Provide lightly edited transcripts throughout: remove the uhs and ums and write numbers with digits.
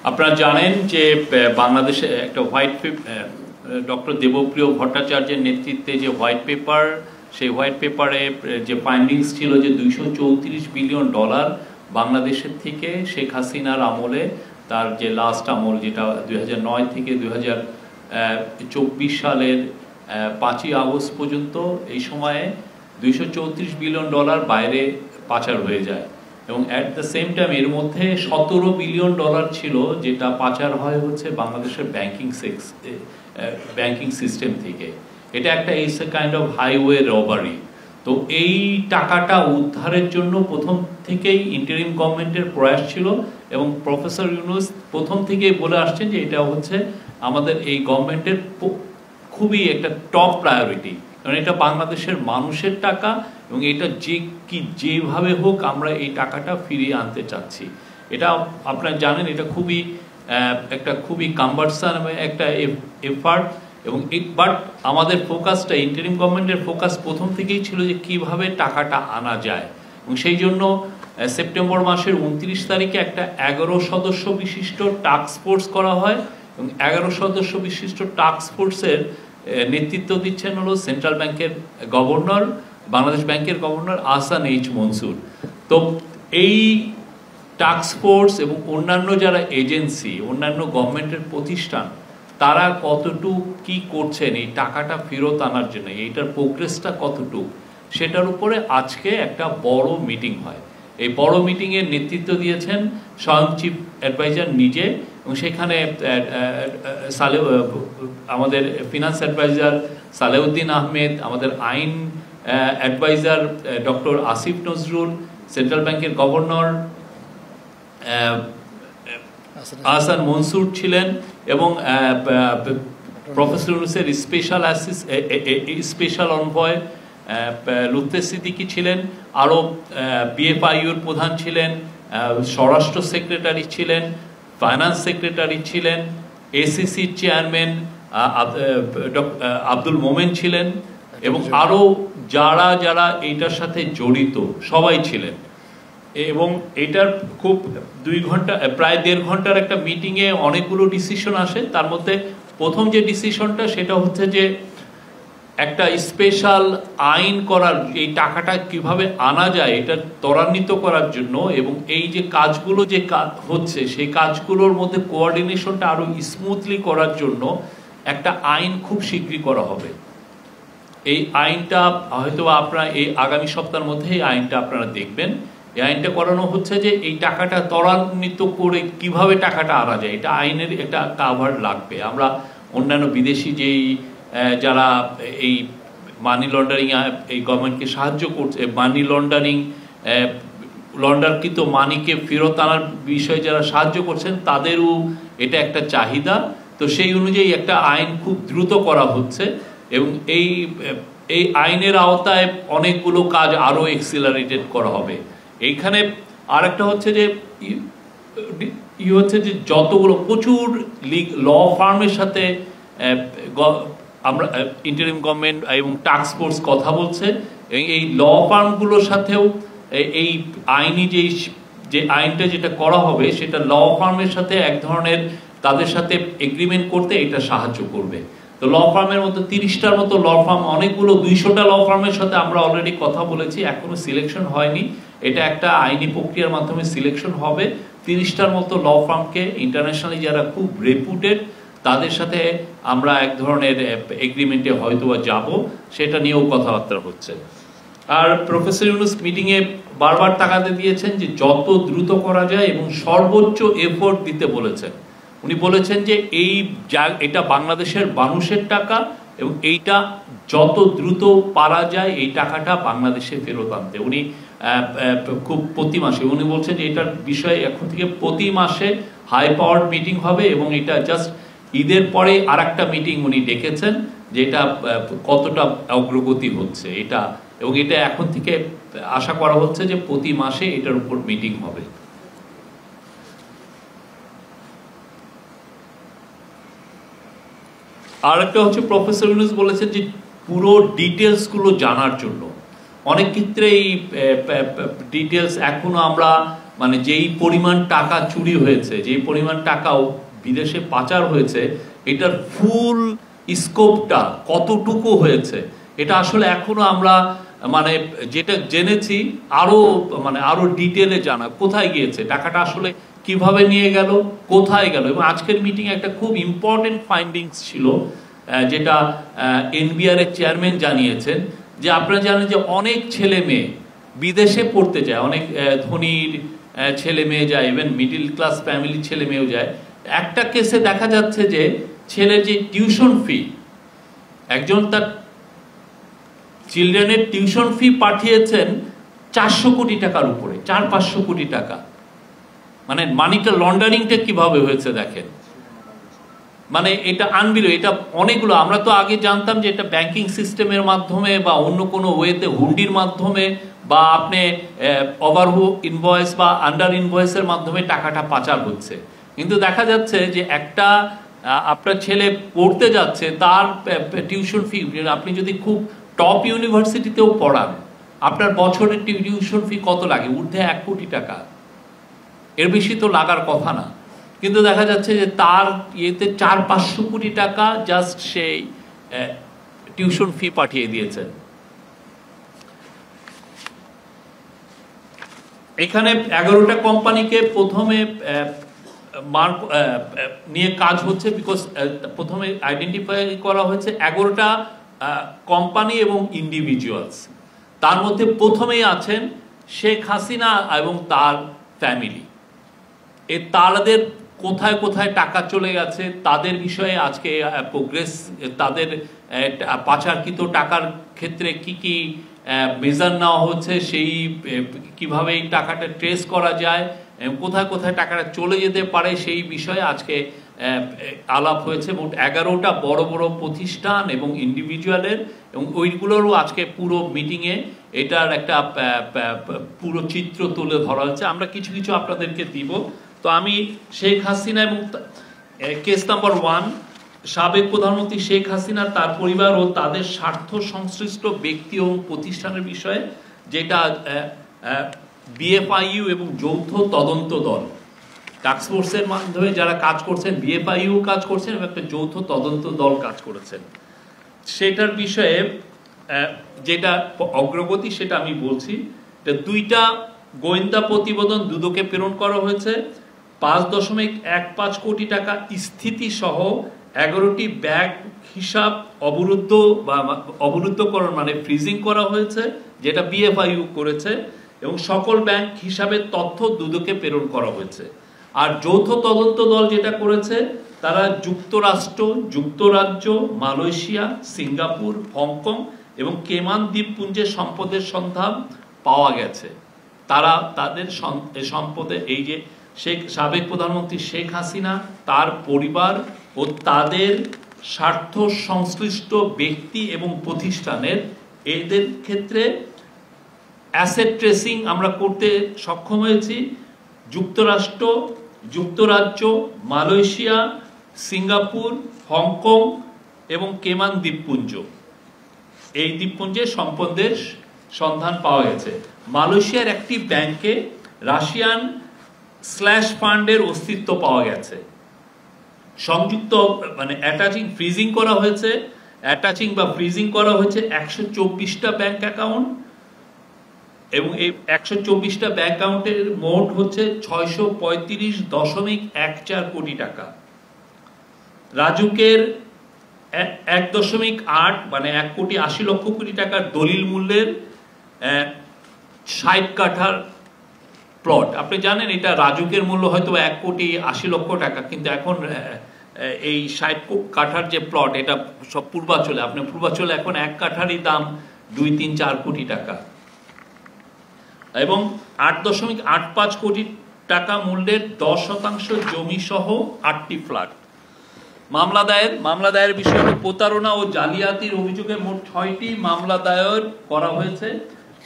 আপনারা জানেন যে বাংলাদেশে একটা হোয়াইট ডক্টর দেবপ্রিয় ভট্টাচার্যের নেতৃত্বে যে হোয়াইট পেপার, সেই হোয়াইট পেপারে যে ফাইন্ডিংস ছিল যে $234 বিলিয়ন বাংলাদেশের থেকে শেখ হাসিনার আমলে, তার যে লাস্ট আমল যেটা 2009 থেকে 2024 সালের 5ই আগস্ট পর্যন্ত, এই সময়ে $234 বিলিয়ন বাইরে পাচার হয়ে যায়। এবং অ্যাট দ্য সেম টাইম এর মধ্যে $17 বিলিয়ন ছিল যেটা পাচার হয় হচ্ছে বাংলাদেশের ব্যাংকিং সিস্টেম থেকে। এটা একটা it's a kind of highway robbery. তো এই টাকাটা উদ্ধারের জন্য প্রথম থেকেই ইন্টারিম গভর্নমেন্টের প্রয়াস ছিল এবং প্রফেসর ইউনূস প্রথম থেকেই বলে আসছেন যে এটা হচ্ছে আমাদের এই গভর্নমেন্টের খুবই একটা টপ প্রায়োরিটি, কারণ এটা বাংলাদেশের মানুষের টাকা এবং এটা যেভাবে হোক আমরা এই টাকাটা ফিরিয়ে আনতে চাচ্ছি। এটা আপনারা জানেন এটা খুবই কাম্বারসাম একটা এফার্ট এবং বাট আমাদের ফোকাসটা, ইন্টারিম গভর্নমেন্টের ফোকাস প্রথম থেকেই ছিল যে কিভাবে টাকাটা আনা যায়। এবং সেই জন্য সেপ্টেম্বর মাসের 29 তারিখে একটা 11 সদস্য বিশিষ্ট টাস্ক ফোর্স করা হয় এবং 11 সদস্য বিশিষ্ট টাস্ক ফোর্সের নেতৃত্ব দিচ্ছেন হলো সেন্ট্রাল ব্যাংকের গভর্নর, বাংলাদেশ ব্যাংকের গভর্নর আহসান এইচ মনসুর। তো এই টাস্ক ফোর্স এবং অন্যান্য যারা এজেন্সি, অন্যান্য গভর্নমেন্টের প্রতিষ্ঠান, তারা কতটুকু কি করছেন এই টাকাটা ফেরত আনার জন্য, এইটার প্রোগ্রেসটা কতটুকু, সেটার উপরে আজকে একটা বড় মিটিং হয়। এই বড় মিটিংয়ের নেতৃত্ব দিয়েছেন স্বয়ং চিফ অ্যাডভাইজার নিজে, এবং সেখানে আমাদের ফিনান্স অ্যাডভাইজার সালেউদ্দিন আহমেদ, আমাদের আইন adviser doctor Asif Nazrul, central ব্যাংকের গভর্নর আহসান মনসুর ছিলেন এবং প্রফেসর ইউনূসের স্পেশাল অনভয় লুৎফে সিদ্দিকী ছিলেন, আরও বিএফআইউর প্রধান ছিলেন, স্বরাষ্ট্র সেক্রেটারি ছিলেন, ফাইন্যান্স সেক্রেটারি ছিলেন, এসিসির চেয়ারম্যান আব্দুল মোমেন ছিলেন এবং আরও যারা এইটার সাথে জড়িত সবাই ছিলেন। এবং এটার খুব 2 ঘন্টা, প্রায় 1.5 ঘন্টার একটা মিটিংয়ে অনেকগুলো ডিসিশন আসে। তার মধ্যে প্রথম যে ডিসিশনটা সেটা হচ্ছে যে একটা স্পেশাল আইন করার, এই টাকাটা কিভাবে আনা যায় এটা ত্বরান্বিত করার জন্য, এবং এই যে কাজগুলো যে হচ্ছে সেই কাজগুলোর মধ্যে কোঅর্ডিনেশনটা আরো স্মুথলি করার জন্য একটা আইন খুব শীঘ্রই করা হবে। এই আইনটা হয়তো আপনারা এই আগামী সপ্তাহের মধ্যে এই আইনটা আপনারা দেখবেন। এই আইনটা করানো হচ্ছে যে এই টাকাটা ত্বরান্বিত করে কিভাবে টাকাটা আনা যায়, এটা আইনের একটা কাভার লাগবে। আমরা অন্যান্য বিদেশি যেই যারা এই মানি লন্ডারিং এই গভর্নমেন্টকে সাহায্য করছে, মানি লন্ডারকৃত মানিকে ফেরত আনার বিষয়ে যারা সাহায্য করছেন তাদেরও এটা একটা চাহিদা। তো সেই অনুযায়ী একটা আইন খুব দ্রুত করা হচ্ছে এবং এই আইনের আওতায় অনেকগুলো কাজ আরো এক্সিলারেটেড করা হবে। এইখানে আরেকটা হচ্ছে যে যতগুলো প্রচুর ল ফার্মের সাথে আমরা ইন্টারিম গভর্নমেন্ট এবং টাস্ক ফোর্স কথা বলছে, এই ল ফার্মগুলোর সাথেও এই আইনি যে আইনটা যেটা করা হবে সেটা ল ফার্মের সাথে এক ধরনের তাদের সাথে এগ্রিমেন্ট করতে এটা সাহায্য করবে। তো ল ফার্মের মধ্যে 30টার মতো ল ফার্ম, অনেকগুলো 200টা ল ফার্মের সাথে আমরা অলরেডি কথা বলেছি, এখনো সিলেকশন হয়নি। এটা একটা আইনি প্রক্রিয়ার মাধ্যমে সিলেকশন হবে। 30টার মতো ল ফার্মকে ইন্টারন্যাশনালি যারা খুব রেপুটেড তাদের সাথে আমরা এক ধরনের এগ্রিমেন্টে হয়তো যাব, সেটা নিয়েও কথাবার্তা হচ্ছে। আর প্রফেসর ইউনূস মিটিংয়ে বারবার তাকাতে দিয়েছেন যে যত দ্রুত করা যায় এবং সর্বোচ্চ এফোর্ট দিতে বলেছেন। উনি বলেছেন যে এটা বাংলাদেশের মানুষের টাকা এবং এইটা যত দ্রুত পারা যায় এই টাকাটা বাংলাদেশে ফেরত আনতে। উনি খুব প্রতি মাসে উনি বলছেন যে এটার বিষয়ে এখন থেকে প্রতি মাসে হাই পাওয়ার মিটিং হবে এবং এটা জাস্ট ঈদের পরে আর একটা মিটিং উনি ডেকেছেন যে এটা কতটা অগ্রগতি হচ্ছে এটা, এবং এটা এখন থেকে আশা করা হচ্ছে যে প্রতি মাসে এটার উপর মিটিং হবে। আর একটা হচ্ছে প্রফেসর ইউনূস বলেছেন যে পুরো ডিটেলস গুলো জানার জন্য। অনেক ক্ষেত্রে এই ডিটেলস এখনো আমরা মানে যেই পরিমাণ টাকা চুরি হয়েছে, যেই পরিমাণ টাকাও বিদেশে পাচার হয়েছে, এটার ফুল স্কোপটা কতটুকু হয়েছে এটা আসলে এখনো আমরা মানে যেটা জেনেছি আরো ডিটেলে জানা, কোথায় গিয়েছে টাকাটা, আসলে কিভাবে নিয়ে গেল, কোথায় গেল। এবং আজকের মিটিং একটা খুব ইম্পর্টেন্ট ফাইন্ডিংস ছিল, যেটা এনবিআর এর চেয়ারম্যান জানিয়েছেন, যে আপনারা জানেন যে অনেক ছেলে মেয়ে বিদেশে পড়তে যায়, অনেক ধনীর ছেলে মেয়ে যায়, ইভেন মিডিল ক্লাস ফ্যামিলির ছেলে মেয়েও যায়। একটা কেসে দেখা যাচ্ছে যে ছেলের যে টিউশন ফি, একজন তার চিলড্রেনের টিউশন ফি পাঠিয়েছেন 400 কোটি টাকার উপরে, 400-500 কোটি টাকা। মানে মানিটা লন্ডারিংটা কিভাবে হয়েছে দেখেন, মানে এটা আনবিল। এটা অনেকগুলো, আমরা তো আগে জানতাম যে এটা ব্যাংকিং সিস্টেমের মাধ্যমে বা অন্য কোনো ওয়েতে, হুন্ডির মাধ্যমে বা আপনি ওভারহু ইনভয়েস বা আন্ডার ইনভয়েসের মাধ্যমে টাকাটা পাচার হচ্ছে। কিন্তু দেখা যাচ্ছে যে একটা আপনার ছেলে পড়তে যাচ্ছে, তার টিউশন ফি, আপনি যদি খুব টপ ইউনিভার্সিটিতেও পড়ান, আপনার বছরের টিউশন ফি কত লাগে? ঊর্ধ্বে 1 কোটি টাকা, এর বেশি তো লাগার কথা না। কিন্তু দেখা যাচ্ছে যে তার ইয়েতে 400-500 কোটি টাকা জাস্ট সেই টিউশন ফি পাঠিয়ে দিয়েছেন। এখানে 11টা কোম্পানিকে প্রথমে নিয়ে কাজ হচ্ছে, বিকজ প্রথমে আইডেন্টিফাই করা হয়েছে 11টা কোম্পানি এবং ইন্ডিভিজুয়ালস। তার মধ্যে প্রথমেই আছেন শেখ হাসিনা এবং তার ফ্যামিলি। তাদের কোথায় কোথায় টাকা চলে গেছে তাদের বিষয়ে আজকে প্রোগ্রেস, তাদের পাচারকৃত টাকার ক্ষেত্রে কি কি মেজার নেওয়া হচ্ছে, সেই কিভাবে এই টাকাটা ট্রেস করা যায়, কোথায় কোথায় টাকাটা চলে যেতে পারে, সেই বিষয়ে আজকে আলাপ হয়েছে। মোট 11টা বড় বড় প্রতিষ্ঠান এবং ইন্ডিভিজুয়ালের, এবং ওইগুলোরও আজকে পুরো মিটিংয়ে এটার একটা পুরো চিত্র তুলে ধরা হচ্ছে। আমরা কিছু কিছু আপনাদেরকে দিব। তো আমি শেখ হাসিনা এবং কেস নাম্বার 1, সাবেক প্রধানমন্ত্রী শেখ হাসিনা, তার পরিবার ও তাদের স্বার্থ সংশ্লিষ্ট ব্যক্তি এবং প্রতিষ্ঠানের বিষয়ে, যেটা বিএফআইইউ এবং যৌথ তদন্ত দল, টাস্কফোর্সের মাধ্যমে যারা কাজ করছেন, বিএফআইইউ কাজ করছেন এবং একটা যৌথ তদন্ত দল কাজ করেছেন, সেটার বিষয়ে যেটা অগ্রগতি সেটা আমি বলছি। 2টা গোয়েন্দা প্রতিবেদন দুদকে প্রেরণ করা হয়েছে। 5.15 কোটি টাকা স্থিতি সহ 11টি ব্যাংক হিসাব অবরুদ্ধকরণ মানে ফ্রিজিং করা হয়েছে, যেটা বিএফআইইউ করেছে, এবং সকল ব্যাংক হিসাবের তথ্য দুদকে প্রেরণ করা হয়েছে। আর যৌথ তদন্ত দল যেটা করেছে, তারা যুক্তরাষ্ট্র, যুক্তরাজ্য, মালয়েশিয়া, সিঙ্গাপুর, হংকং এবং কেমান দ্বীপপুঞ্জের সম্পদের সন্ধান পাওয়া গেছে। তারা তাদের সম্পদে, এই যে সাবেক প্রধানমন্ত্রী শেখ হাসিনা, তার পরিবার ও তাদের স্বার্থ সংশ্লিষ্ট ব্যক্তি এবং প্রতিষ্ঠানের, এদের ক্ষেত্রে অ্যাসেট ট্রেসিং আমরা করতে সক্ষম হয়েছি। যুক্তরাষ্ট্র, যুক্তরাজ্য, মালয়েশিয়া, সিঙ্গাপুর, হংকং এবং কেমান দ্বীপপুঞ্জ, এই দ্বীপপুঞ্জের সম্পদের সন্ধান পাওয়া গেছে। মালয়েশিয়ার একটি ব্যাংকে রাশিয়ান স্ল্যাশ ফান্ডের অস্তিত্ব পাওয়া গেছে। সংযুক্ত মানে অ্যাটাচিং ফ্রিজিং করা হয়েছে, 124টা ব্যাংক অ্যাকাউন্ট, এবং এই 124টা ব্যাংক অ্যাকাউন্টের মোট হচ্ছে 635.14 কোটি টাকা। রাজুকের 1.8 মানে 1.80 কোটি টাকার দলিল মূল্যের 60 কাঠার প্লট। আপনি জানেন এটা রাজুকের মূল্য হয়তো 1.80 টাকা, কিন্তু এখন এই 60 কাঠার যে প্লট, এটা সব পূর্বাঞ্চলে, আপনার পূর্বাঞ্চলে এখন 1 কাঠারই দাম 2-3-4 কোটি টাকা, এবং 8.85 কোটি টাকা মূল্যের 10% জমি সহ 8টি ফ্ল্যাট। মামলা দায়ের বিষয় হল প্রতারণা ও জালিয়াতির অভিযোগে মোট 6টি মামলা দায়ের করা হয়েছে।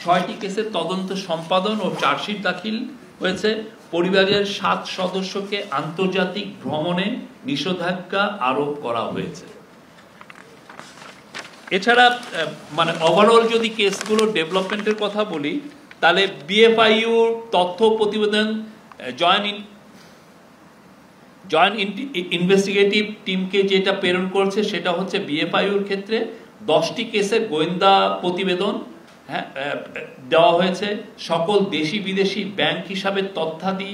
6টি কেসের তদন্ত সম্পাদন ও চার্জশিট দাখিল হয়েছে। পরিবারের 7 সদস্যকে আন্তর্জাতিক ভ্রমণে নিষেধাজ্ঞা আরোপ করা হয়েছে। এছাড়া মানে ওভারঅল যদি কেসগুলো ডেভেলপমেন্টের কথা বলি, তাহলে বিএফআইইউ তথ্য প্রতিবেদন জয়েন্ট ইনভেস্টিগেটিভ টিমকে যেটা প্রেরণ করছে সেটা হচ্ছে বিএফআইইউর ক্ষেত্রে 10টি কেসের গোয়েন্দা প্রতিবেদন দেওয়া হয়েছে, সকল দেশি বিদেশি ব্যাংক হিসাবে তথ্যাদি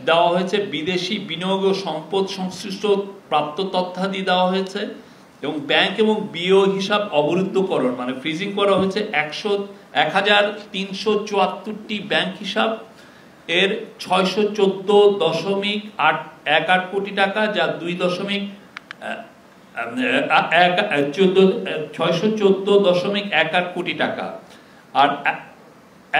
দেওয়া হয়েছে, বিদেশি বিনিয়োগ ও সম্পদ সংশ্লিষ্ট প্রাপ্ত তথ্যাদি দেওয়া হয়েছে এবং ব্যাংক এবং বিও হিসাব অবরুদ্ধকরণ মানে ফ্রিজিং করা হয়েছে 1374টি ব্যাংক হিসাব এর 614.18 কোটি টাকা, যা 614.18 কোটি টাকা, আর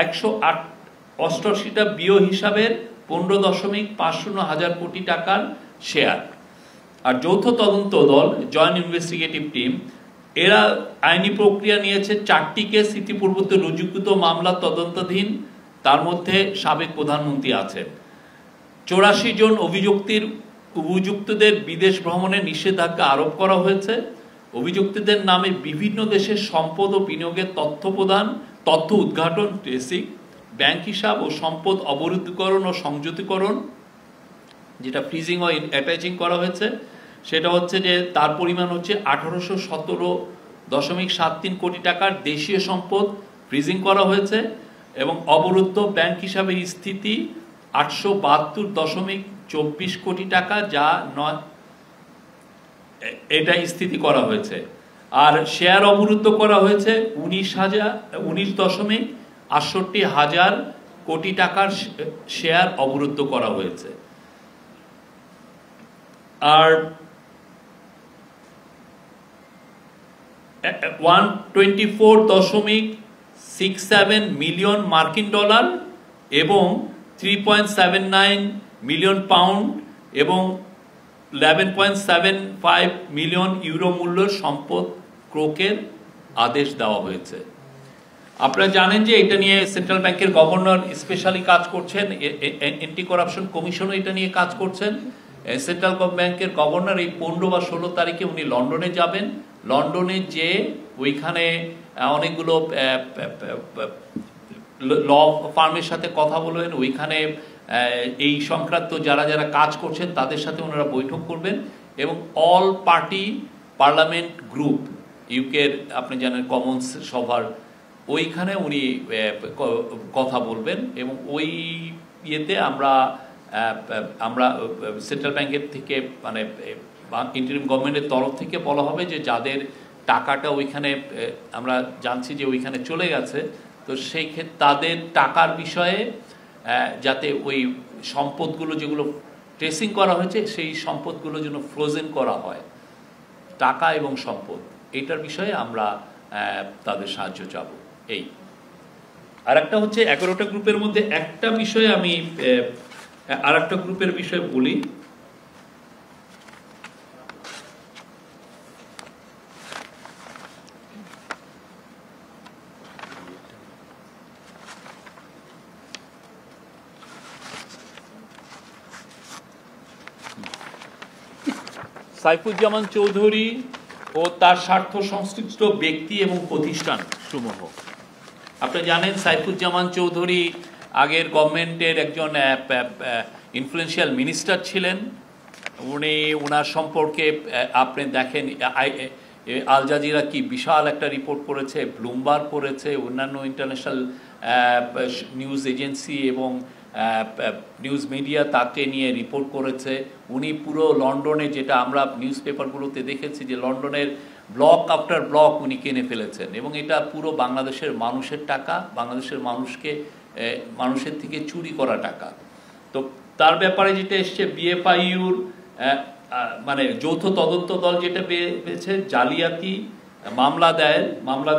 188টা বিও হিসাবের 15.50 কোটি টাকার শেয়ার। আর যৌথ তদন্ত দল জয়েন্ট ইনভেস্টিগেটিভ টিম এরা আইনি প্রক্রিয়া নিয়েছে 4টি কেস ইতিপূর্বে রুজুকৃত মামলা তদন্তাধীন, তার মধ্যে সাবেক প্রধানমন্ত্রী আছেন। 84 জন অভিযুক্তদের বিদেশ ভ্রমণে নিষেধাজ্ঞা আরোপ করা হয়েছে। অভিযুক্তদের নামে বিভিন্ন দেশের সম্পদ ও বিনিয়োগের তথ্য উদ্ঘাটন, ট্রেসিং, ব্যাংক হিসাব ও সম্পদ অবরুদ্ধকরণ ও সংযুতিকরণ, যেটা ফ্রিজিং ও অ্যাটাচিং করা হয়েছে সেটা হচ্ছে যে তার পরিমাণ হচ্ছে 1817.73 কোটি টাকার দেশীয় সম্পদ ফ্রিজিং করা হয়েছে এবং অবরুদ্ধ ব্যাংক হিসাবে স্থিতি 872.24 কোটি টাকা, যা এটা স্থিতি করা হয়েছে। আর শেয়ার অবরুদ্ধ করা হয়েছে 19.68 কোটি টাকার শেয়ার অবরুদ্ধ করা হয়েছে। আর 124.67 মিলিয়ন মার্কিন ডলার এবং 3.79 মিলিয়ন পাউন্ড এবং 11.75 মিলিয়ন ইউরো মূল্যের সম্পদ ক্রোকের আদেশ দেওয়া হয়েছে। আপনারা জানেন যে এটা নিয়ে সেন্ট্রাল ব্যাংকের গভর্নর স্পেশালি কাজ করছেন, অ্যান্টি করাপশন কমিশনও এটা নিয়ে কাজ করছেন। সেন্ট্রাল ব্যাংকের গভর্নর এই 15 বা 16 তারিখে উনি লন্ডনে যাবেন। লন্ডনে যে ওইখানে অনেকগুলো ল ফার্মের সাথে কথা বলবেন, ওইখানে এই সংক্রান্ত যারা যারা কাজ করছেন তাদের সাথে ওনারা বৈঠক করবেন এবং অল পার্টি পার্লামেন্ট গ্রুপ ইউকের আপনি জানেন কমন্স সভার ওইখানে উনি কথা বলবেন এবং ওই ইয়েতে আমরা সেন্ট্রাল ব্যাংকের থেকে মানে ইন্টারিম গভর্নমেন্টের তরফ থেকে বলা হবে যে যাদের টাকাটা ওইখানে আমরা জানছি যে ওইখানে চলে গেছে, তো সেই ক্ষেত্রে তাদের টাকার বিষয়ে যাতে ওই সম্পদগুলো যেগুলো ট্রেসিং করা হয়েছে সেই সম্পদগুলো যেন ফ্রোজেন করা হয়, টাকা এবং সম্পদ, এইটার বিষয়ে আমরা তাদের সাহায্য চাব। এই আর একটা হচ্ছে 11টা গ্রুপের মধ্যে একটা বিষয়ে আমি আর একটা গ্রুপের বিষয়ে বলি। সাইফুজ্জামান চৌধুরী ও তার স্বার্থ সংশ্লিষ্ট ব্যক্তি এবং প্রতিষ্ঠান সমূহ। আপনি জানেন সাইফুজ্জামান চৌধুরী আগের গভর্নমেন্টের একজন ইনফ্লুয়েন্সিয়াল মিনিস্টার ছিলেন। ওনার সম্পর্কে আপনি দেখেন আল জাজিরা কি বিশাল একটা রিপোর্ট করেছে, ব্লুমবার্গ করেছে, অন্যান্য ইন্টারন্যাশনাল নিউজ এজেন্সি এবং নিউজ মিডিয়া তাকে নিয়ে রিপোর্ট করেছে। উনি পুরো লন্ডনে, যেটা আমরা নিউজ পেপারগুলোতে দেখেছি যে লন্ডনের ব্লক আফটার ব্লক উনি কিনে ফেলেছেন এবং এটা পুরো বাংলাদেশের মানুষের টাকা, বাংলাদেশের মানুষের থেকে চুরি করা টাকা। তো তার ব্যাপারে যেটা এসছে বিএফআইইউর মানে যৌথ তদন্ত দল যেটা পেয়েছে জালিয়াতি মামলা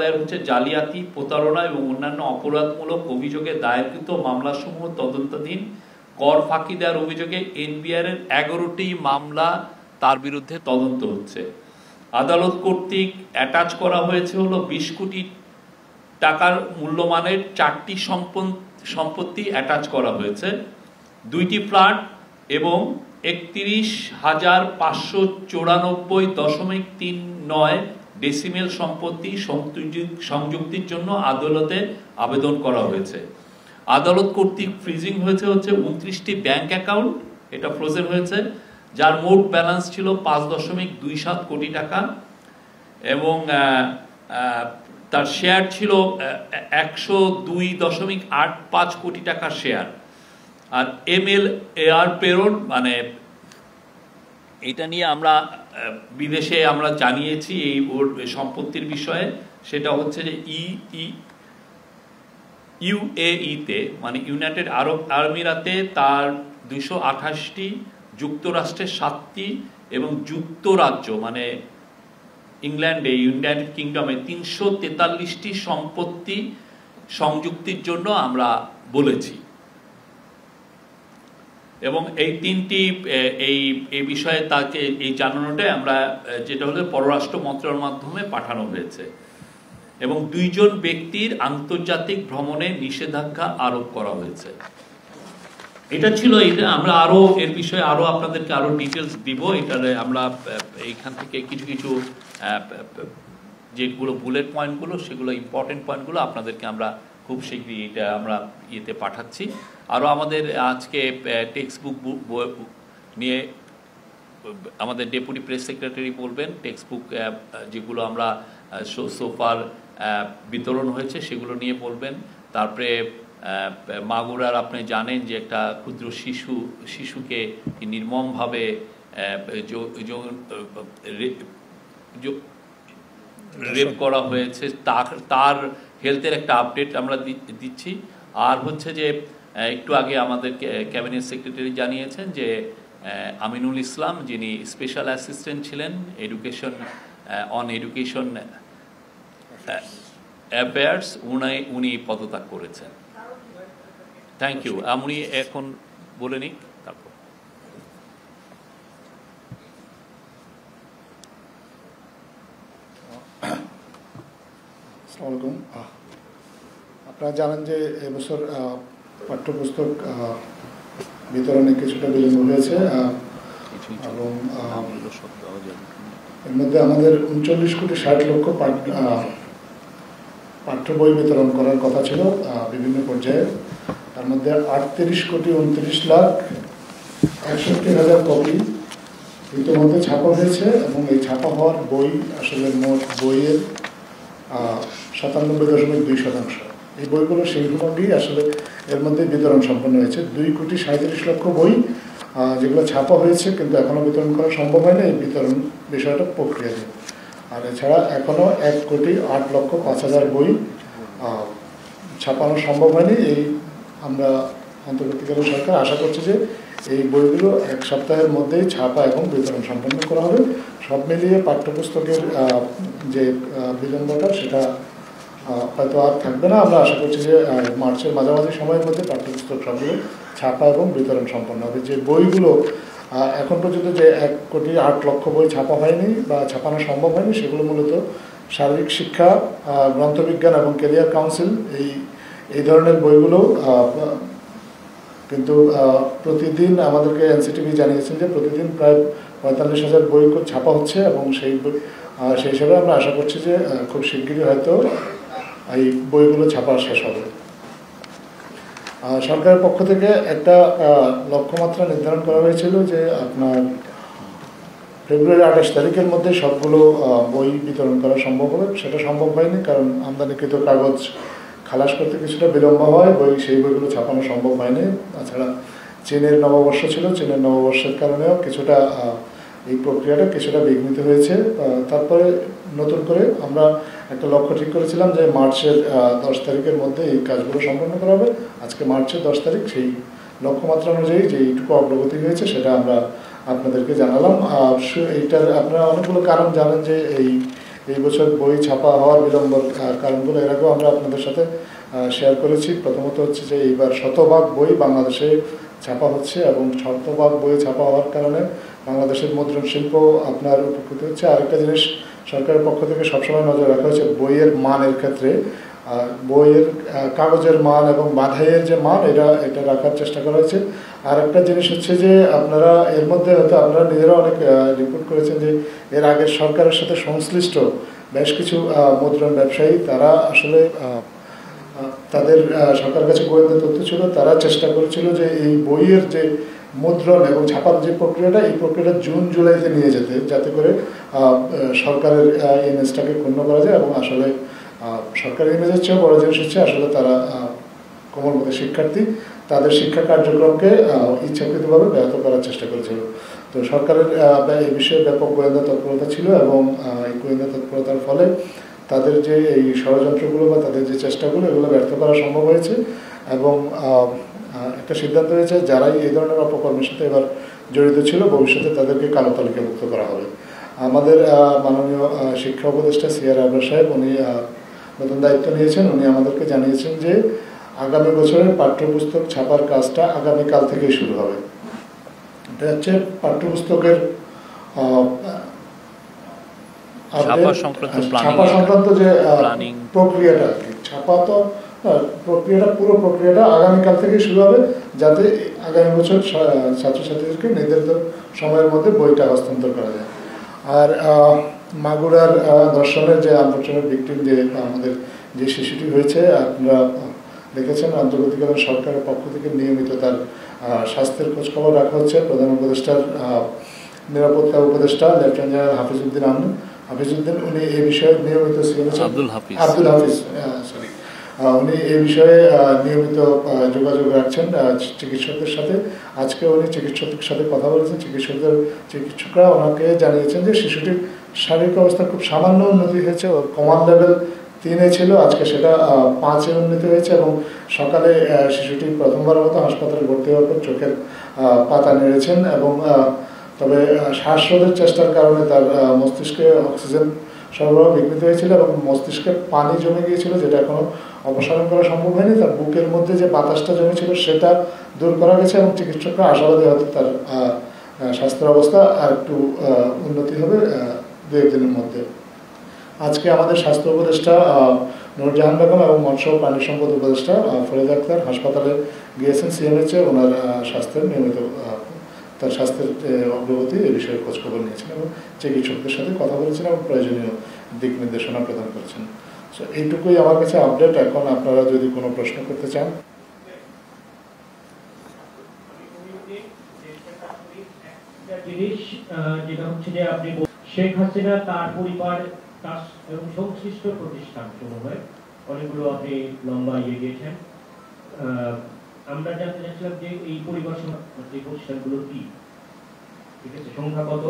দায়ের হচ্ছে জালিয়াতি, প্রতারণা এবং অন্যান্য অপরাধমূলক অভিযোগে দায়েরকৃত মামলাসমূহ তদন্তাধীন। কর ফাঁকি দেওয়ার অভিযোগে এনবিআর এর 11টি মামলা তার বিরুদ্ধে তদন্ত হচ্ছে। আদালত কর্তৃক অ্যাটাচ করা হয়েছে হলো 20 কোটি টাকার মূল্যমানের 4টি সম্পত্তি অ্যাটাচ করা হয়েছে, 2টি ফ্ল্যাট এবং 31,594.39 ডেসিমেল সম্পত্তি সংযুক্তির জন্য আদালতে আবেদন করা হয়েছে। আদালত কর্তৃক ফ্রিজিং হয়েছে 29টি ব্যাংক অ্যাকাউন্ট, এটা ফ্রোজেন হয়েছে, যার মোট ব্যালেন্স ছিল 5.27 কোটি টাকা এবং তার শেয়ার ছিল 102.85 কোটি টাকার শেয়ার। আর MLAR পেরোড মানে এটা নিয়ে আমরা বিদেশে আমরা জানিয়েছি এই ওর সম্পত্তির বিষয়ে, সেটা হচ্ছে যে UAE-তে মানে ইউনাইটেড আরব আমিরাতে তার 228টি, যুক্তরাষ্ট্রের 7টি এবং যুক্তরাজ্য মানে ইংল্যান্ডে ইউনাইটেড কিংডমে 343টি সম্পত্তি সংযুক্তির জন্য আমরা বলেছি। এবং এই তিনটি এই বিষয়ে তাকে এই জানানোটাই আমরা যেটা হলো পররাষ্ট্র মন্ত্রণালয়ের মাধ্যমে পাঠানো হয়েছে। এবং 2 জন ব্যক্তির আন্তর্জাতিক ভ্রমণে নিষেধাজ্ঞা আরোপ করা হয়েছে। এটা ছিল আমরা আরো এর বিষয়ে আরো আপনাদেরকে আরো ডিটেলস দিব। এটারে আমরা এইখান থেকে কিছু কিছু যেগুলো বুলেট পয়েন্টগুলো সেগুলো ইম্পর্টেন্ট পয়েন্টগুলো আপনাদেরকে আমরা খুব শীঘ্রই এটা আমরা ইয়েতে পাঠাচ্ছি। আরও আমাদের আজকে টেক্সট বুক নিয়ে আমাদের ডেপুটি প্রেস সেক্রেটারি বলবেন, টেক্সট বুক যেগুলো আমরা সোফার বিতরণ হয়েছে সেগুলো নিয়ে বলবেন। তারপরে মাগুরার আপনি জানেন যে একটা ক্ষুদ্র শিশুকে নির্মমভাবে রেপ করা হয়েছে, তার হেলথের একটা আপডেট আমরা দিচ্ছি। আর হচ্ছে যে একটু আগে আমাদের ক্যাবিনেট সেক্রেটারি জানিয়েছেন যে আমিনুল ইসলাম যিনি স্পেশাল অ্যাসিস্ট্যান্ট ছিলেন এডুকেশন অ্যাফেয়ার্স, উনি পদত্যাগ করেছেন। Thank you. আমি এখন বলে নিই তারপর। আসসালামু আলাইকুম। আপনারা জানেন যে এবছর পাঠ্যপুস্তক বিতরণে কিছুটা বিলম্ব হয়েছে এবং এর মধ্যে আমাদের 39,60,00,000 পাঠ্য বই বিতরণ করার কথা ছিল বিভিন্ন পর্যায়ে। তার মধ্যে 38,29,61,000 কপি ইতিমধ্যে ছাপা হয়েছে এবং এই ছাপা হওয়ার বই আসলে মোট বইয়ের 97.2%। এই বইগুলো সেইভাবেই আসলে এর মধ্যে বিতরণ সম্পন্ন হয়েছে। 2,37,00,000 বই যেগুলো ছাপা হয়েছে কিন্তু এখনও বিতরণ করা সম্ভব হয়নি, এই বিতরণ বিষয়টা প্রক্রিয়াধীন। আর এছাড়া এখনও 1,08,05,000 বই ছাপানো সম্ভব হয়নি। এই আমরা অন্তর্বর্তীকালীন সরকার আশা করছি যে এই বইগুলো 1 সপ্তাহের মধ্যেই ছাপা এবং বিতরণ সম্পন্ন করা হবে। সব মিলিয়ে পাঠ্যপুস্তকের যে বিলম্বটা সেটা হয়তো আর থাকবে না। আমরা আশা করছি যে মার্চের মাঝামাঝি সময়ের মধ্যে পাঠ্যপুস্তক সবগুলো ছাপা এবং বিতরণ সম্পন্ন হবে। যে বইগুলো এখন পর্যন্ত যে 1,08,00,000 বই ছাপা হয়নি বা ছাপানো সম্ভব হয়নি সেগুলো মূলত শারীরিক শিক্ষা, গ্রন্থবিজ্ঞান এবং ক্যারিয়ার কাউন্সিল এই ধরনের বইগুলো। কিন্তু প্রতিদিন আমাদেরকে এনসিটিভি জানিয়েছেন যে প্রতিদিন প্রায় 45,000 বই ছাপা হচ্ছে এবং সেই হিসাবে আমরা আশা করছি যে খুব শিগগিরই হয়তো এই বইগুলো ছাপা শেষ হবে। সরকারের পক্ষ থেকে একটা লক্ষ্যমাত্রা নির্ধারণ করা হয়েছিল যে আপনার ফেব্রুয়ারি 28 তারিখের মধ্যে সবগুলো বই বিতরণ করা সম্ভব হবে। সেটা সম্ভব হয়নি কারণ আমদানিকৃত কাগজ খালাস করতে কিছুটা বিলম্ব হয়, সেই বইগুলো ছাপানো সম্ভব হয়নি। তাছাড়া চীনের নববর্ষ ছিল, চীনের নববর্ষের কারণেও কিছুটা এই প্রক্রিয়াটা কিছুটা বিঘ্নিত হয়েছে। তারপরে নতুন করে আমরা একটা লক্ষ্য ঠিক করেছিলাম যে মার্চের 10 তারিখের মধ্যে এই কাজগুলো সম্পন্ন করা হবে। আজকে মার্চের 10 তারিখ, সেই লক্ষ্যমাত্রা অনুযায়ী যে এইটুকু অগ্রগতি হয়েছে সেটা আমরা আপনাদেরকে জানালাম। এইটার আপনারা অনেকগুলো কারণ জানেন যে এই বছর বই ছাপা হওয়ার বিলম্বর কারণগুলো এর আগেও আমরা আপনাদের সাথে শেয়ার করেছি। প্রথমত হচ্ছে যে এইবার শতভাগ বই বাংলাদেশে ছাপা হচ্ছে এবং শতভাগ বই ছাপা হওয়ার কারণে বাংলাদেশের মুদ্রণ শিল্প আপনার উপকৃত হচ্ছে। আরেকটা জিনিস সরকারের পক্ষ থেকে সবসময় নজর রাখা হয়েছে বইয়ের মানের ক্ষেত্রে, বইয়ের কাগজের মান এবং বাঁধাইয়ের যে মান এটা রাখার চেষ্টা করা হয়েছে। আর একটা জিনিস হচ্ছে যে আপনারা এর মধ্যে হয়তো আপনারা নিজেরা অনেক রিপোর্ট করেছেন যে এর আগের সরকারের সাথে সংশ্লিষ্ট বেশ কিছু মুদ্রণ ব্যবসায়ী তারা আসলে তাদের সরকারের কাছে গোয়েন্দা তথ্য ছিল, তারা চেষ্টা করেছিল যে এই বইয়ের যে মুদ্রণ এবং ছাপার যে প্রক্রিয়াটা, এই প্রক্রিয়াটা জুন জুলাইতে নিয়ে যেতে, যাতে করে সরকারের ইমেজটাকে ক্ষুণ্ণ করা যায়। এবং আসলে সরকারি ইমেজের চেয়েও বড় জিনিস হচ্ছে আসলে তারা কোমলমতি শিক্ষার্থী, তাদের শিক্ষা কার্যক্রমকে ইচ্ছাকৃতভাবে ব্যাহত করার চেষ্টা করেছিল। তো সরকারের এই বিষয়ে ব্যাপক গোয়েন্দা তৎপরতা ছিল এবং এই গোয়েন্দা তৎপরতার ফলে তাদের যে এই ষড়যন্ত্রগুলো বা তাদের যে চেষ্টাগুলো, এগুলো ব্যর্থ করা সম্ভব হয়েছে। এবং একটা সিদ্ধান্ত হয়েছে যারাই এই ধরনের অপকর্মের সাথে এবার জড়িত ছিল ভবিষ্যতে তাদেরকে কালো তালিকাভুক্ত করা হবে। আমাদের মাননীয় শিক্ষা উপদেষ্টা সিআর আবরার সাহেব, উনি নতুন দায়িত্ব নিয়েছেন। উনি আমাদেরকে জানিয়েছেন যে আগামী বছরের পাঠ্যপুস্তক ছাপার কাজটা আগামীকাল থেকেই শুরু হবে। এটা হচ্ছে পাঠ্যপুস্তকের ছাপা সংক্রান্ত যে প্রক্রিয়াটা, পুরো প্রক্রিয়াটা আগামীকাল থেকে শুরু হবে, যাতে আগামী বছর ছাত্রছাত্রীদেরকে নির্ধারিত সময়ের মধ্যে বইটা হস্তান্তর করা যায়। আর মাগুরার দর্শনের যে আন্তর্জাতিক ভিকটিম, যে আমাদের যে শিশুটি হয়েছে, আপনারা দেখেছেন আন্তর্জাতিকরণ সরকারের পক্ষ থেকে নিয়মিত তার স্বাস্থ্যের খোঁজখবর রাখা হচ্ছে। প্রধান উপদেষ্টার নিরাপত্তা উপদেষ্টা লেফটেন্যান্ট জেনারেল হাফিজউদ্দিন, উনি এই বিষয়ে নিয়মিত আব্দুল হাফিজ উনি এই বিষয়ে নিয়মিত যোগাযোগ রাখছেন চিকিৎসকদের সাথে। আজকে উনি চিকিৎসকদের সাথে কথা বলেছেন। চিকিৎসকরা ওনাকে জানিয়েছেন যে শিশুটির শারীরিক অবস্থার খুব সামান্য উন্নতি হয়েছে। ওর কমান লেভেল 3-এ ছিল, আজকে সেটা 5-এ উন্নতি হয়েছে। এবং সকালে শিশুটি প্রথমবারের মতো হাসপাতালে ভর্তি হওয়ার পর চোখের পাতা নেড়েছেন। এবং তবে শ্বাসরোধের চেষ্টার কারণে তার মস্তিষ্কে অক্সিজেন সরবরাহ বিঘ্নিত হয়েছিল এবং মস্তিষ্কে পানি জমে গিয়েছিল, যেটা এখনো অপসারণ করা সম্ভব হয়নি। তার বুকের মধ্যে যে বাতাসটা জমেছিল সেটা দূর করা গেছে এবং চিকিৎসকরা আশাবাদী হয়তো তার স্বাস্থ্যের অবস্থা আর একটু উন্নতি হবে 2-1 দিনের মধ্যে। আজকে আমাদের স্বাস্থ্য উপদেষ্টা নূরজাহান বেগম এবং মৎস্য ও প্রাণী সম্পদ উপদেষ্টা ফরিদ আক্তার হাসপাতালে গিয়েছেন সিএমএইচে। ওনার স্বাস্থ্যের নিয়মিত তার স্বাস্থ্যের অগ্রগতি এ বিষয়ে খোঁজখবর নিয়েছেন এবং চিকিৎসকদের সাথে কথা বলেছেন এবং প্রয়োজনীয় দিক নির্দেশনা প্রদান করেছেন। সো এইটুকুই আমার কাছে আপডেট। এখন আপনারা যদি কোনো প্রশ্ন করতে চান। জিনিস যেটা হচ্ছে যে আপনি শেখ হাসিনা তার পরিবার এবং সংশ্লিষ্ট প্রতিষ্ঠান সমূহের অনেকগুলো আপনি লম্বা ইয়ে দিয়েছেন। আমরা জানতে চাচ্ছিলাম যে এই পরিবার যে প্রতিষ্ঠানগুলো কি, ঠিক আছে, সংখ্যা কত?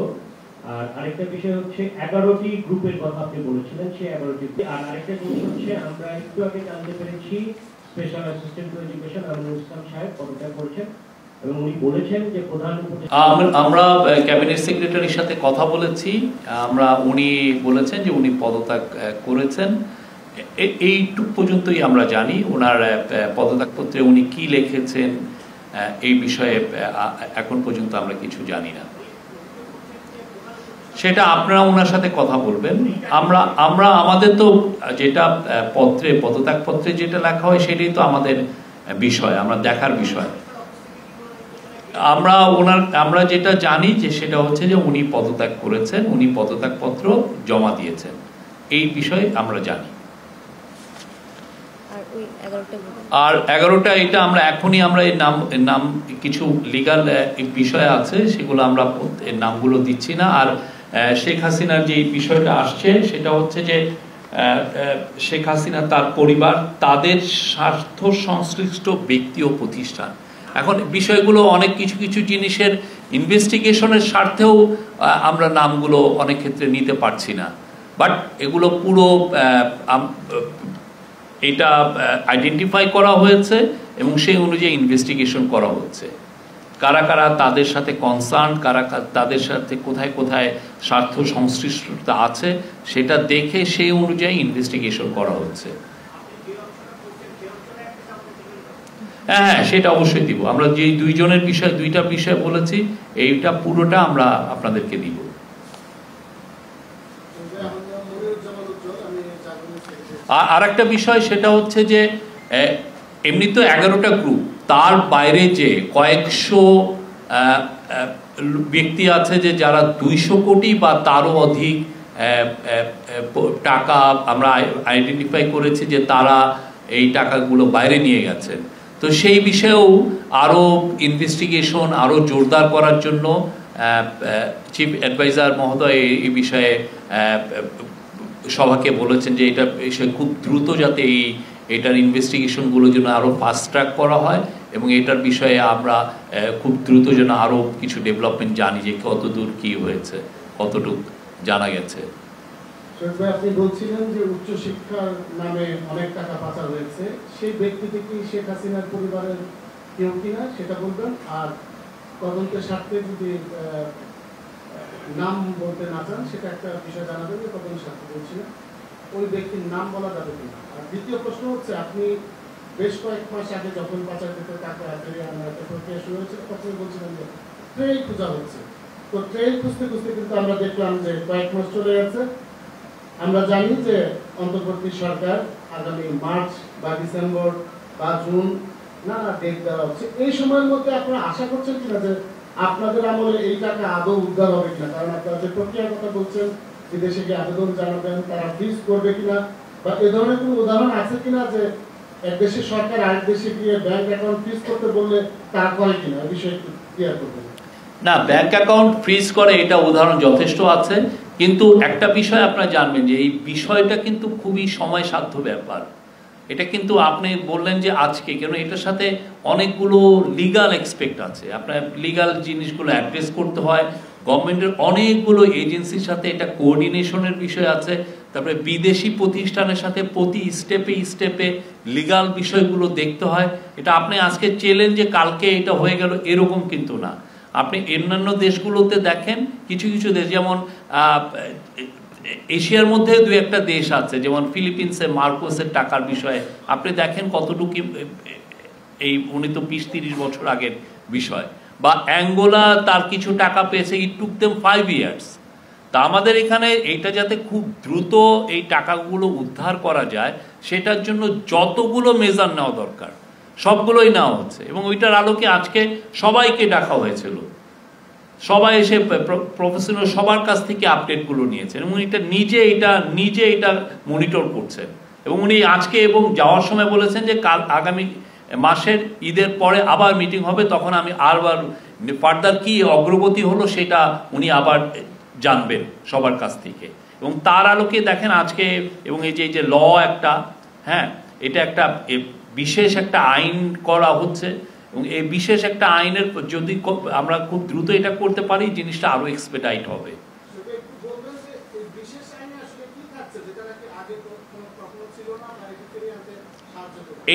আর আরেকটা বিষয় হচ্ছে 11টি গ্রুপের কথা আপনি বলেছিলেন, সেই 11টি। আর আরেকটা জিনিস হচ্ছে আমরা একটু আগে জানতে পেরেছি special assistant to education Aminul Islam সাহেব পদত্যাগ করেছেন এবং উনি বলেছেন যে প্রধান আমরা ক্যাবিনেট সেক্রেটারির সাথে কথা বলেছি। উনি বলেছেন যে উনি পদত্যাগ করেছেন। এইটুক পর্যন্তই আমরা জানি। ওনার পদত্যাগপত্রে উনি কি লিখেছেন এই বিষয়ে এখন পর্যন্ত আমরা কিছু জানি না। সেটা আপনারা ওনার সাথে কথা বলবেন। আমরা আমাদের তো যেটা পদত্যাগ পত্রে যেটা লেখা হয় সেটাই তো আমাদের বিষয়, আমরা দেখার বিষয়। আমরা যেটা জানি যে সেটা হচ্ছে যে উনি পদত্যাগ করেছেন, উনি পদত্যাগপত্র জমা দিয়েছেন, এই বিষয়ে আমরা জানি। আর 11টা এটা আমরা এখনই এর নাম কিছু লিগাল বিষয় আছে, সেগুলো আমরা এর নামগুলো দিচ্ছি না। আর শেখ হাসিনার যে বিষয়টা আসছে সেটা হচ্ছে যে শেখ হাসিনা, তার পরিবার, তাদের স্বার্থ সংশ্লিষ্ট ব্যক্তি ও প্রতিষ্ঠান। এখন বিষয়গুলো অনেক কিছু জিনিসের ইনভেস্টিগেশনের স্বার্থেও আমরা নামগুলো অনেক ক্ষেত্রে নিতে পারছি না। বাট এগুলো পুরো এটা আইডেন্টিফাই করা হয়েছে এবং সেই অনুযায়ী ইনভেস্টিগেশন করা হচ্ছে। কারা কারা তাদের সাথে কনসার্ন, কারা তাদের সাথে কোথায় কোথায় স্বার্থ সংশ্লিষ্টতা আছে সেটা দেখে সেই অনুযায়ী ইনভেস্টিগেশন করা হচ্ছে। হ্যাঁ, সেটা অবশ্যই দিব। আমরা যে দুইটা বিষয় বলেছি, এইটা পুরোটা আমরা আপনাদেরকে দিব। আর একটা বিষয় সেটা হচ্ছে যে এমনি তো 11টা গ্রুপ, তার বাইরে যে কয়েকশো ব্যক্তি আছে যে যারা 200 কোটি বা তারও অধিক টাকা আমরা আইডেন্টিফাই করেছি যে তারা এই টাকাগুলো বাইরে নিয়ে গেছেন। তো সেই বিষয়েও আরও ইনভেস্টিগেশন আরও জোরদার করার জন্য চিফ অ্যাডভাইজার মহোদয় এই বিষয়ে সভাকে বলেছেন যে এটা বিষয়ে খুব দ্রুত যাতে এটার ইনভেস্টিগেশনগুলো যেন আরও ফাস্ট ট্র্যাক করা হয় এবং এটার বিষয়ে আমরা খুব দ্রুত যেন আরও কিছু ডেভেলপমেন্ট জানি যে কতদূর কী হয়েছে, কতটুকু জানা গেছে। আপনি বলছিলেন যে উচ্চশিক্ষার নামে অনেক টাকা পাচার হয়েছে, সেই ব্যক্তিটি কি শেখ হাসিনার পরিবারের কেউ কিনা সেটা বলবেন, আর তদন্তের স্বার্থে যদি নাম বলতে না চান সেটা একটা বিষয় জানাবেন যে তদন্তের স্বার্থে বলছিলেন, ওই ব্যক্তির নাম বলা যাবে কিনা। আর দ্বিতীয় প্রশ্ন হচ্ছে, আপনি বেশ কয়েক মাস আগে যখন পাচার করতে টাকা ফিরিয়ে আনার একটা প্রক্রিয়া শুরু হয়েছিল তখন বলছিলেন যে ট্রেল খোঁজা হচ্ছে, তো ট্রেল খুঁজতে খুঁজতে কিন্তু আমরা দেখলাম যে কয়েক মাস চলে গেছে। আমরা জানি যে অন্তর্বর্তী সরকার আগামী মার্চ বা ডিসেম্বর বা জুন নানা ডেট দেওয়া হচ্ছে, এই সময়ের মধ্যে আপনারা আশা করছেন কিনা যে আপনাদের আমলে এই টাকা আদৌ উদ্ধার হবে কিনা? কারণ আপনারা যে প্রক্রিয়ার কথা বলছেন, বিদেশে গিয়ে আবেদন জানাবেন, তারা ফ্রিজ করবে কিনা, বা এ ধরনের কোনো উদাহরণ আছে কিনা যে এক দেশের সরকার আরেক দেশে গিয়ে ব্যাংক অ্যাকাউন্ট ফ্রিজ করতে বললে তারা করে কিনা, এই বিষয়ে একটু ক্লিয়ার করবেন। না, ব্যাংক অ্যাকাউন্ট ফ্রিজ করে এটা উদাহরণ যথেষ্ট আছে, কিন্তু একটা বিষয় আপনারা জানবেন যে এই বিষয়টা কিন্তু খুবই সময়সাধ্য ব্যাপার। এটা কিন্তু আপনি বললেন যে আজকে, কেন এটার সাথে অনেকগুলো লিগাল এক্সপেক্ট আছে, আপনার লিগাল জিনিসগুলো অ্যাড্রেস করতে হয়, গভর্নমেন্টের অনেকগুলো এজেন্সির সাথে এটা কোঅর্ডিনেশনের বিষয় আছে, তারপরে বিদেশি প্রতিষ্ঠানের সাথে প্রতি স্টেপে স্টেপে লিগাল বিষয়গুলো দেখতে হয়। এটা আপনি আজকে চেলেন যে কালকে এটা হয়ে গেল এরকম কিন্তু না। আপনি অন্যান্য দেশগুলোতে দেখেন, কিছু কিছু দেশ যেমন এশিয়ার মধ্যে দু একটা দেশ আছে, যেমন ফিলিপিন্সে মার্কোসের টাকার বিষয়ে আপনি দেখেন কতটুকু, এই উনি তো 20-30 বছর আগের বিষয়, বা অ্যাঙ্গোলা তার কিছু টাকা পেয়েছে, ইট টুক দেম 5 years। তা আমাদের এখানে এইটা যাতে খুব দ্রুত এই টাকাগুলো উদ্ধার করা যায় সেটার জন্য যতগুলো মেজার নেওয়া দরকার সবগুলোই নেওয়া হচ্ছে, এবং ওইটার আলোকে আজকে সবাইকে ডাকা হয়েছিল, সবাই এসে প্রফেশনাল সবার কাছ থেকে আপডেটগুলো নিয়েছেন এবং নিজে এটা মনিটর করছেন। এবং উনি আজকে এবং যাওয়ার সময় বলেছেন যে কাল আগামী মাসের ঈদের পরে আবার মিটিং হবে, তখন আমি আবার ফার্দার কি অগ্রগতি হলো সেটা উনি আবার জানবেন সবার কাছ থেকে। এবং তার আলোকে দেখেন আজকে, এবং এই যে ল একটা, হ্যাঁ, এটা একটা বিশেষ একটা আইন করা হচ্ছে, এবং এই বিশেষ একটা আইনের যদি আমরা খুব দ্রুত এটা করতে পারি জিনিসটা আরো এক্সপেডাইট হবে।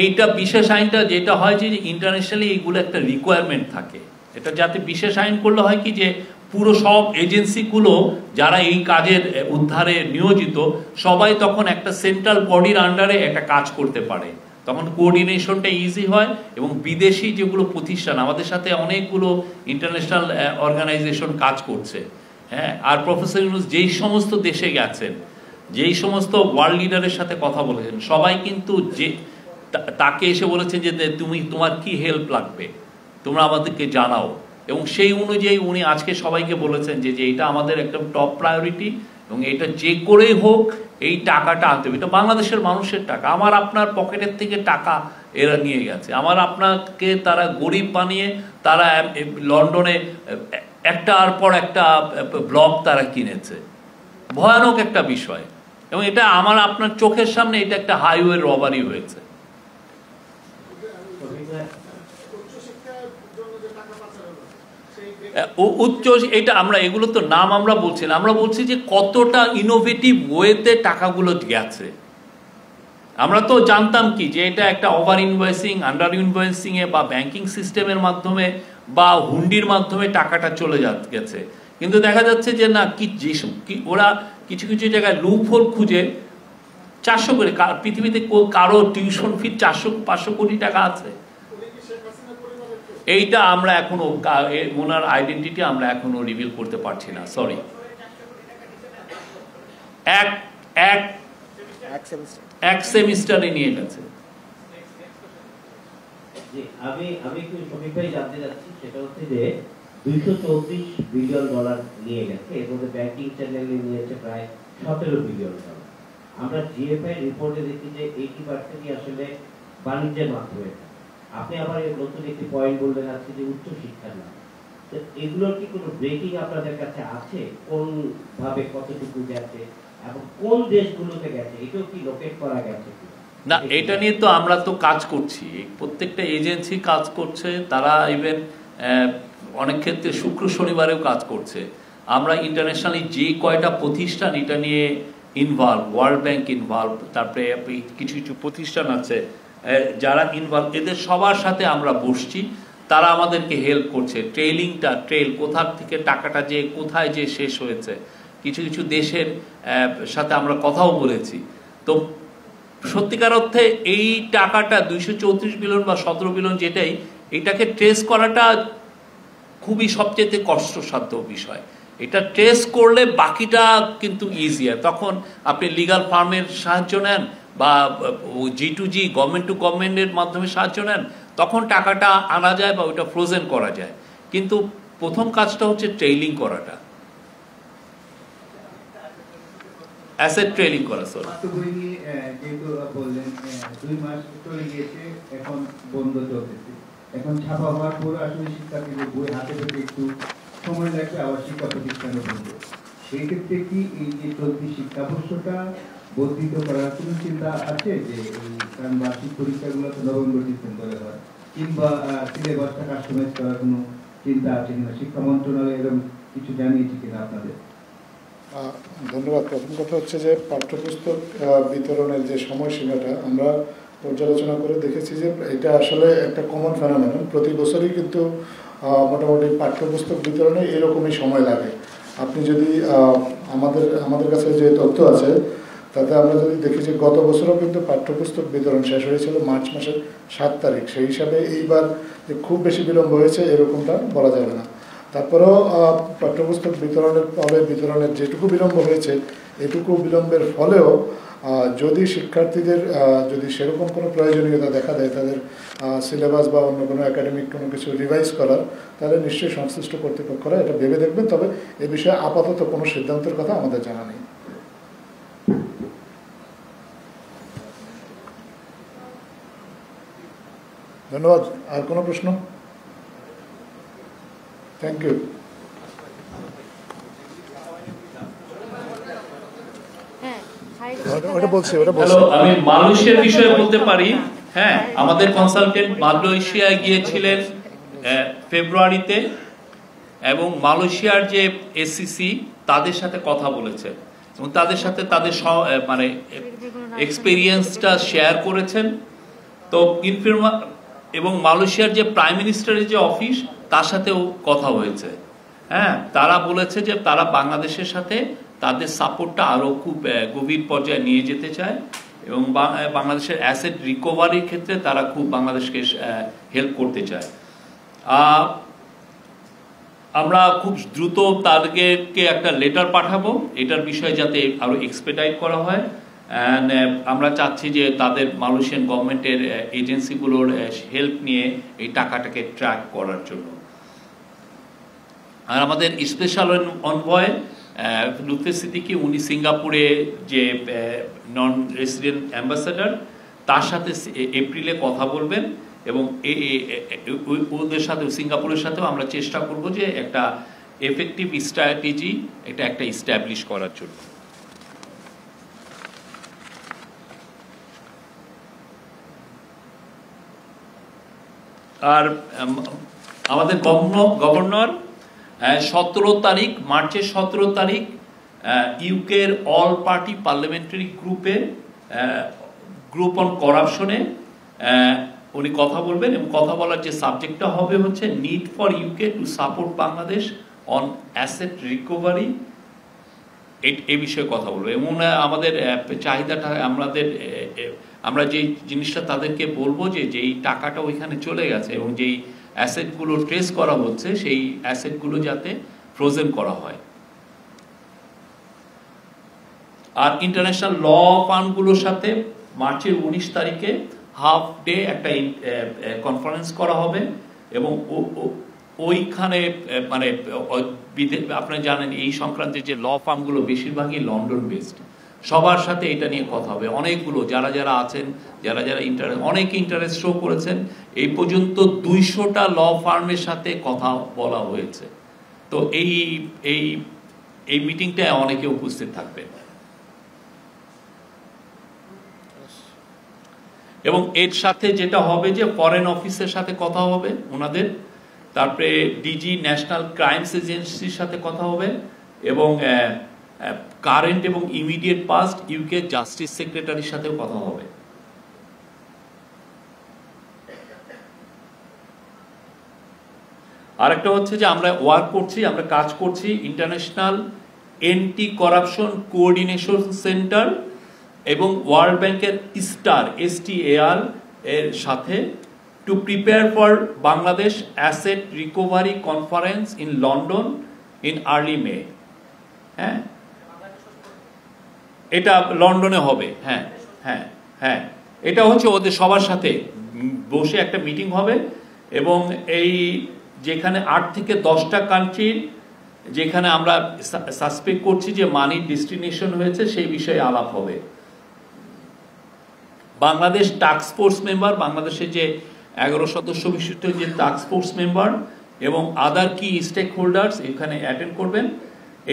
এইটা বিশেষ আইনটা যেটা হয় যে ইন্টারন্যাশনালি এইগুলো একটা রিকোয়ারমেন্ট থাকে, এটা যাতে বিশেষ আইন করলে হয় কি যে পুরো সব এজেন্সিগুলো যারা এই কাজের উদ্ধারে নিয়োজিত সবাই তখন একটা সেন্ট্রাল বডির আন্ডারে একটা কাজ করতে পারে, তখন কোঅর্ডিনেশনটা ইজি হয়। এবং বিদেশি যেগুলো প্রতিষ্ঠান আমাদের সাথে অনেকগুলো ইন্টারন্যাশনাল অর্গানাইজেশন কাজ করছে, হ্যাঁ, আর প্রফেসর ইউনূস যেই সমস্ত দেশে গেছেন, যেই সমস্ত ওয়ার্ল্ড লিডারের সাথে কথা বলেছেন, সবাই কিন্তু যে তাকে এসে বলেছেন যে তোমার কি হেল্প লাগবে তোমরা আমাদেরকে জানাও, এবং সেই অনুযায়ী উনি আজকে সবাইকে বলেছেন যে এটা আমাদের একদম টপ প্রায়োরিটি, এবং এটা যে করেই হোক এই টাকাটা আনতে হবে। এটা বাংলাদেশের মানুষের টাকা, আমার আপনার পকেটের থেকে টাকা এরা নিয়ে গেছে, আমার আপনাকে তারা গরিব বানিয়ে তারা লন্ডনে একটার পর একটা ব্লক তারা কিনেছে, ভয়ানক একটা বিষয়। এবং এটা আমার আপনার চোখের সামনে এটা একটা হাইওয়ে রবারি হয়েছে। উচ্চ এটা আমরা এগুলো তো নাম আমরা বলছি না, আমরা বলছি যে কতটা ইনোভেটিভ ওয়েতে টাকাগুলো গেছে। আমরা তো জানতাম কি যে এটা একটা ওভার ইনভয়েসিং, আন্ডার ইনভয়েসিং এ বা ব্যাংকিং সিস্টেমের মাধ্যমে বা হুন্ডির মাধ্যমে টাকাটা চলে গেছে, কিন্তু দেখা যাচ্ছে যে না, কি যেসব ওরা কিছু কিছু জায়গায় লুপ হোল খুঁজে 400 করে, পৃথিবীতে কারো টিউশন ফি 400-500 কোটি টাকা আছে। এইটা আমরা এখনো ওনার আইডেন্টিটি আমরা এখনো রিভিল করতে পারছি না, সরি। এক সেমিস্টারে নিয়ে গেছে। আমি একটু সমীক্ষায় জানতে চাচ্ছি, সেটা হচ্ছে যে 234 বিলিয়ন ডলার নিয়ে গেছে, এর মধ্যে ব্যাংকিং চ্যানেলে নিয়েছে প্রায় 17 বিলিয়ন ডলার। আমরা জিএফআই রিপোর্টে দেখি যে 80% আসলে বাণিজ্যের মাধ্যমে। আপনি আবার নতুন একটি পয়েন্ট বললেন আজকে যে উচ্চ শিক্ষার নাম, এগুলোর কি কোনো ব্রেকিং আপনাদের কাছে আছে? কোন ভাবে কতটুকু গেছে এবং কোন দেশগুলোতে গেছে, এটাও কি লোকেট করা গেছে? না, এটা নিয়ে তো আমরা তো কাজ করছি, প্রত্যেকটা এজেন্সি কাজ করছে, তারা ইভেন অনেক ক্ষেত্রে শুক্র শনিবারেও কাজ করছে। আমরা ইন্টারন্যাশনালি যে কয়টা প্রতিষ্ঠান এটা নিয়ে ইনভলভ, ওয়ার্ল্ড ব্যাংক ইনভলভ, তারপরে কিছু কিছু প্রতিষ্ঠান আছে যারা ইনভলভ, এদের সবার সাথে আমরা বসছি, তারা আমাদেরকে হেল্প করছে। ট্রেল কোথা থেকে টাকাটা যে কোথায় যে শেষ হয়েছে, কিছু কিছু দেশের সাথে আমরা কথাও বলেছি। তো সত্যিকার অর্থে এই টাকাটা 234 বিলিয়ন বা 17 বিলিয়ন যেটাই, এটাকে ট্রেস করাটা খুবই সবচেয়ে কষ্টসাধ্য বিষয়। এটা ট্রেস করলে বাকিটা কিন্তু ইজিয়ার। তখন আপনি লিগাল ফার্মের সাহায্য নেন বা G2G গভর্নমেন্ট টু গভর্নমেন্টের মাধ্যমে সাহায্য নেন, তখন টাকাটা আনা যায় বা ওইটা ফ্রোজেন করা যায়। কিন্তু প্রথম কাজটা হচ্ছে ট্রেইলিং করাটা, অ্যাসেট ট্রেইলিং করা। যেহেতু বললেন 2 মাস চলে গিয়েছে, এখন বন্ধ চলতেছে, এখন ছাপা হওয়ার পর আসলে শিক্ষার্থীদের বই হাতে পেতে একটু সময় লাগবে, আবার শিক্ষা প্রতিষ্ঠানে বন্ধ। সেই ক্ষেত্রে কি এই যে চলতি শিক্ষাবর্ষটা বর্ধিত করার কোনো চিন্তা আছে? যে কারণ বার্ষিক পরীক্ষাগুলো তো নভেম্বর ডিসেম্বরে হয়, কিংবা সিলেবাসটা কাস্টমাইজ করার কোনো চিন্তা আছে কিনা? শিক্ষা মন্ত্রণালয় এরকম কিছু জানিয়েছে কিনা আপনাদের? ধন্যবাদ। প্রথম কথা হচ্ছে যে পাঠ্যপুস্তক বিতরণের যে সময়সীমাটা আমরা পর্যালোচনা করে দেখেছি যে এটা আসলে একটা কমন ফেনোমেনন। প্রতি বছরই কিন্তু মোটামুটি পাঠ্যপুস্তক বিতরণে এরকমই সময় লাগে। আপনি যদি আমাদের কাছে যে তথ্য আছে তাতে আমরা যদি দেখি যে গত বছরও কিন্তু পাঠ্যপুস্তক বিতরণ শেষ হয়েছিল মার্চ মাসের 7 তারিখ। সেই হিসাবে এইবার যে খুব বেশি বিলম্ব হয়েছে এরকমটা বলা যাবে না। তারপরেও পাঠ্যপুস্তক বিতরণের যেটুকু বিলম্ব হয়েছে, এটুকু বিলম্বের ফলেও যদি শিক্ষার্থীদের যদি সেরকম কোনো প্রয়োজনীয়তা দেখা দেয় তাদের সিলেবাস বা অন্য কোনো একাডেমিক কোনো কিছু রিভাইজ করার, তাহলে নিশ্চয়ই সংশ্লিষ্ট কর্তৃপক্ষরা এটা ভেবে দেখবেন। তবে এ বিষয়ে আপাতত কোনো সিদ্ধান্তের কথা আমাদের জানা নেই। ধন্যবাদ। আর কোনো প্রশ্ন? Thank you. আমি মালয়েশিয়ার বিষয়ে বলতে পারি। হ্যাঁ, আমাদের কনসালটেন্ট মালয়েশিয়ায় গিয়েছিলেন ফেব্রুয়ারিতে, এবং মালয়েশিয়ার যে এসসিসি তাদের সাথে কথা বলেছেন এবং তাদের সাথে তাদের মানে এক্সপেরিয়েন্সটা শেয়ার করেছেন। তো এবং মালয়েশিয়ার যে প্রাইম মিনিস্টারের যে অফিস তার সাথেও কথা হয়েছে। হ্যাঁ, তারা বলেছে যে তারা বাংলাদেশের সাথে তাদের সাপোর্টটা আরও খুব গভীর পর্যায়ে নিয়ে যেতে চায় এবং বাংলাদেশের অ্যাসেট রিকভারির ক্ষেত্রে তারা খুব বাংলাদেশকে হেল্প করতে চায়। আমরা খুব দ্রুত তাদেরকে একটা লেটার পাঠাবো এটার বিষয়ে যাতে আরও এক্সপেডাইট করা হয়। অ্যান্ড আমরা চাচ্ছি যে তাদের মালয়েশিয়ান গভর্নমেন্টের এজেন্সিগুলোর হেল্প নিয়ে এই টাকাটাকে ট্র্যাক করার জন্য। আর আমাদের স্পেশাল অনভয় লুৎফে সিদ্দিকী, উনি সিঙ্গাপুরে যে নন রেসিডেন্ট অ্যাম্বাসেডার, তার সাথে এপ্রিলে কথা বলবেন এবং ওদের সাথে সিঙ্গাপুরের সাথেও আমরা চেষ্টা করব যে একটা এফেক্টিভ স্ট্র্যাটেজি এটা একটা ইস্টাবলিশ করার জন্য। আর আমাদের গভর্নর 17 তারিখ, মার্চের 17 তারিখ ইউকের all party parliamentary group on করাপশনে উনি কথা বলবেন এবং কথা বলার যে সাবজেক্টটা হবে হচ্ছে need for UK to support Bangladesh on asset recovery, এই বিষয়ে কথা বলবো। এবং আমাদের চাহিদাটা আমরা যেই জিনিসটা তাদেরকে বলবো যে যেই টাকাটা ওইখানে চলে গেছে এবং যেই অ্যাসেটগুলো ট্রেস করা হচ্ছে সেই অ্যাসেটগুলো যাতে ফ্রোজেন করা হয়। আর ইন্টারন্যাশনাল ল ফার্মগুলোর সাথে মার্চের 19 তারিখে হাফ ডে একটা কনফারেন্স করা হবে এবং ওইখানে মানে আপনারা জানেন এই সংক্রান্তে যে ল ফার্মগুলো বেশিরভাগই লন্ডন বেসড, সবার সাথে এটা নিয়ে কথা হবে। অনেকগুলো যারা যারা আছেন, যারা যারা অনেকে ইন্টারেস্ট শো করেছেন, এই পর্যন্ত 200টা ল ফার্মের সাথে কথা বলা হয়েছে। তো এই এই এই মিটিংটায় অনেকে উপস্থিত থাকবেন এবং এর সাথে যেটা হবে যে ফরেন অফিসের সাথে কথা হবে ওনাদের, তারপরে ডিজি ন্যাশনাল ক্রাইমস এজেন্সির সাথে কথা হবে এবং কারেন্ট এবং ইমিডিয়েট পাস্ট ইউকে জাস্টিস সেক্রেটারির সাথেও কথা হবে। আরেকটা হচ্ছে যে আমরা ওয়ার্ক করছি, আমরা কাজ করছি international anti corruption coordination centre এবং ওয়ার্ল্ড ব্যাংকের স্টার STAR এর সাথে to prepare for Bangladesh asset recovery conference in London in early May. হ্যাঁ, এটা লন্ডনে হবে। হ্যাঁ হ্যাঁ হ্যাঁ, এটা হচ্ছে ওদের সবার সাথে বসে একটা মিটিং হবে এবং এই যেখানে 8 থেকে 10টা কান্ট্রির যেখানে আমরা সাসপেক্ট করছি যে মানি ডেস্টিনেশন হয়েছে সেই বিষয়ে আলাপ হবে। বাংলাদেশ টাস্ক ফোর্স মেম্বার, বাংলাদেশের যে 11 সদস্য বিশিষ্ট যে টাস্ক ফোর্স মেম্বার এবং আদার কি স্টেক হোল্ডার্স এখানে অ্যাটেন্ড করবেন।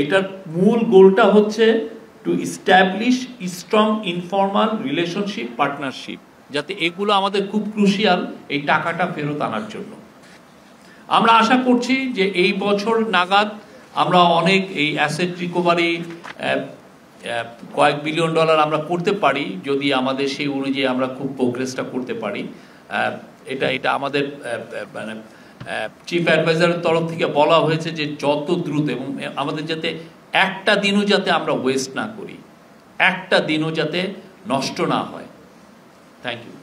এটার মূল গোলটা হচ্ছে two establish strong informal relationship partnership, যাতে এগুলো আমাদের খুব ক্রুশিয়াল এই টাকাটা ফেরত আনার জন্য। আমরা আশা করছি যে এই বছর নাগাদ আমরা অনেক এই অ্যাসেট রিকভারি কয়েক বিলিয়ন ডলার আমরা করতে পারি, যদি আমাদের সেই অনুযায়ী আমরা খুব প্রোগ্রেসটা করতে পারি। এটা আমাদের মানে চিফ অ্যাডভাইজারের তরফ থেকে বলা হয়েছে যে যত দ্রুত এবং আমাদের যাতে একটা দিনও যাতে আমরা ওয়েস্ট না করি, একটা দিনও যাতে নষ্ট না হয়। Thank you.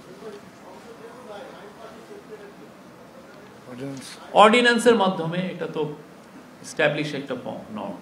অর্ডিন্যান্সের মাধ্যমে এটা তো এস্টাবলিশ একটা নর্ম।